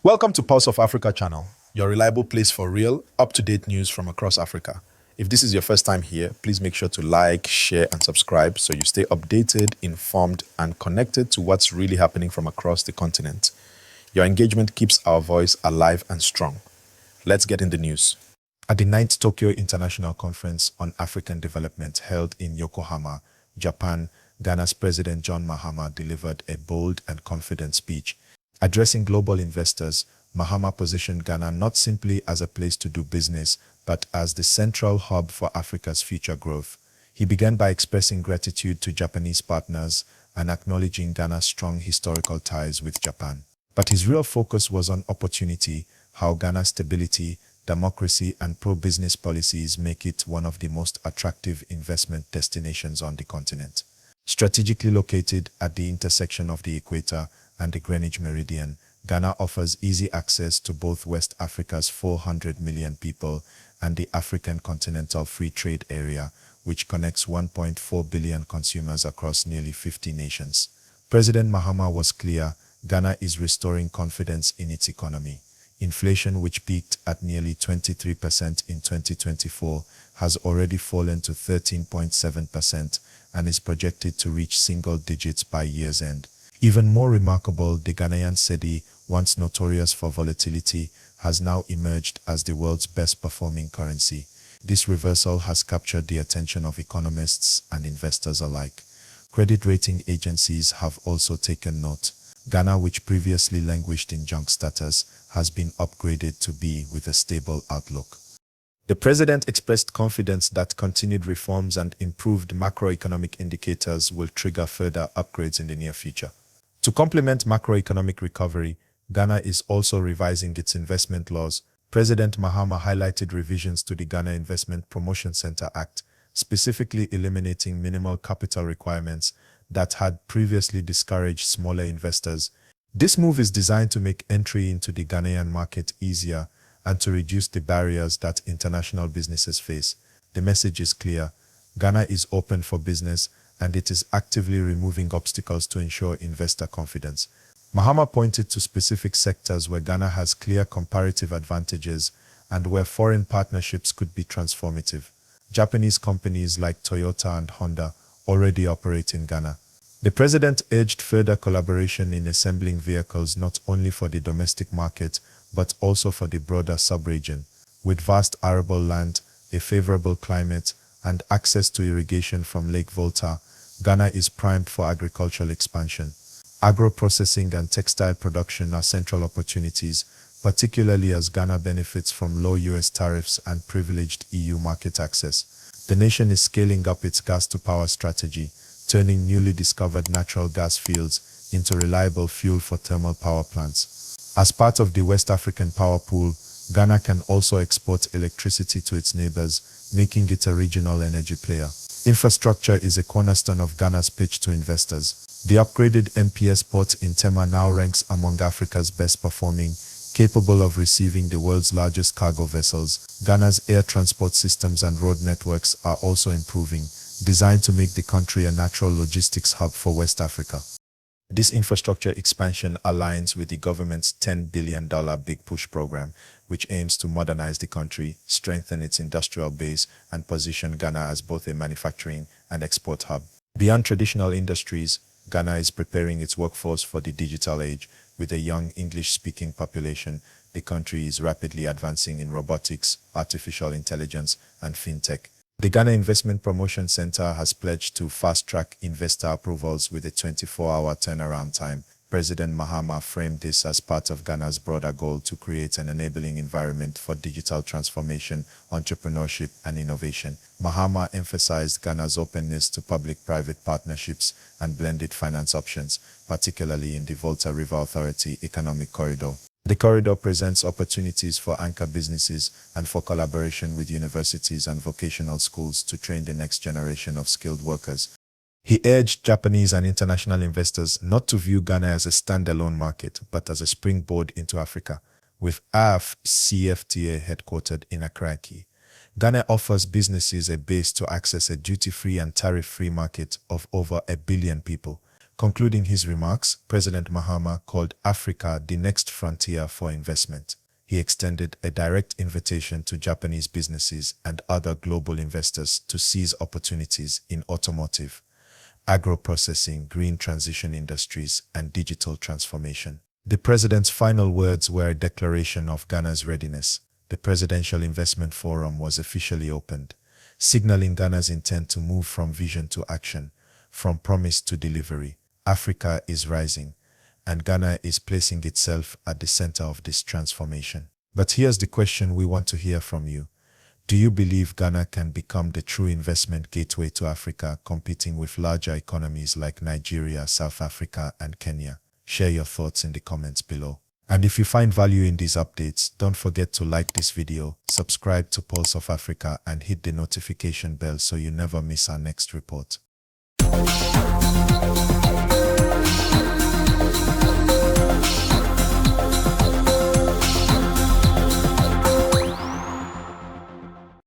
Welcome to Pulse of Africa channel, your reliable place for real, up-to-date news from across Africa. If this is your first time here, please make sure to like, share, and subscribe so you stay updated, informed, and connected to what's really happening from across the continent. Your engagement keeps our voice alive and strong. Let's get in the news. At the 9th Tokyo International Conference on African Development held in Yokohama, Japan, Ghana's President John Mahama delivered a bold and confident speech. Addressing global investors, Mahama positioned Ghana not simply as a place to do business, but as the central hub for Africa's future growth. He began by expressing gratitude to Japanese partners and acknowledging Ghana's strong historical ties with Japan. But his real focus was on opportunity, how Ghana's stability, democracy, and pro-business policies make it one of the most attractive investment destinations on the continent. Strategically located at the intersection of the equator and the Greenwich Meridian, Ghana offers easy access to both West Africa's 400 million people and the African Continental Free Trade Area, which connects 1.4 billion consumers across nearly 50 nations. President Mahama was clear: Ghana is restoring confidence in its economy. Inflation, which peaked at nearly 23% in 2024, has already fallen to 13.7% and is projected to reach single digits by year's end. Even more remarkable, the Ghanaian cedi, once notorious for volatility, has now emerged as the world's best-performing currency. This reversal has captured the attention of economists and investors alike. Credit rating agencies have also taken note. Ghana, which previously languished in junk status, has been upgraded to B with a stable outlook. The president expressed confidence that continued reforms and improved macroeconomic indicators will trigger further upgrades in the near future. To complement macroeconomic recovery, Ghana is also revising its investment laws. President Mahama highlighted revisions to the Ghana Investment Promotion Center Act, specifically eliminating minimal capital requirements that had previously discouraged smaller investors. This move is designed to make entry into the Ghanaian market easier and to reduce the barriers that international businesses face. The message is clear: Ghana is open for business, and it is actively removing obstacles to ensure investor confidence. Mahama pointed to specific sectors where Ghana has clear comparative advantages and where foreign partnerships could be transformative. Japanese companies like Toyota and Honda already operate in Ghana. The president urged further collaboration in assembling vehicles not only for the domestic market, but also for the broader sub-region. With vast arable land, a favorable climate, and access to irrigation from Lake Volta, Ghana is primed for agricultural expansion. Agro-processing and textile production are central opportunities, particularly as Ghana benefits from low US tariffs and privileged EU market access. The nation is scaling up its gas-to-power strategy, turning newly discovered natural gas fields into reliable fuel for thermal power plants. As part of the West African power pool, Ghana can also export electricity to its neighbors, making it a regional energy player. Infrastructure is a cornerstone of Ghana's pitch to investors. The upgraded MPS port in Tema now ranks among Africa's best performing, capable of receiving the world's largest cargo vessels. Ghana's air transport systems and road networks are also improving, designed to make the country a natural logistics hub for West Africa. This infrastructure expansion aligns with the government's $10 billion Big Push program, which aims to modernize the country, strengthen its industrial base, and position Ghana as both a manufacturing and export hub. Beyond traditional industries, Ghana is preparing its workforce for the digital age. With a young English-speaking population, the country is rapidly advancing in robotics, artificial intelligence, and fintech. The Ghana Investment Promotion Center has pledged to fast-track investor approvals with a 24-hour turnaround time. President Mahama framed this as part of Ghana's broader goal to create an enabling environment for digital transformation, entrepreneurship, and innovation. Mahama emphasized Ghana's openness to public-private partnerships and blended finance options, particularly in the Volta River Authority Economic Corridor. The corridor presents opportunities for anchor businesses and for collaboration with universities and vocational schools to train the next generation of skilled workers. He urged Japanese and international investors not to view Ghana as a standalone market, but as a springboard into Africa. With AfCFTA headquartered in Accra, Ghana offers businesses a base to access a duty-free and tariff-free market of over 1 billion people. Concluding his remarks, President Mahama called Africa the next frontier for investment. He extended a direct invitation to Japanese businesses and other global investors to seize opportunities in automotive, agro-processing, green transition industries, and digital transformation. The president's final words were a declaration of Ghana's readiness. The Presidential Investment Forum was officially opened, signaling Ghana's intent to move from vision to action, from promise to delivery. Africa is rising, and Ghana is placing itself at the center of this transformation. But here's the question we want to hear from you. Do you believe Ghana can become the true investment gateway to Africa, competing with larger economies like Nigeria, South Africa, and Kenya? Share your thoughts in the comments below. And if you find value in these updates, don't forget to like this video, subscribe to Pulse of Africa, and hit the notification bell so you never miss our next report.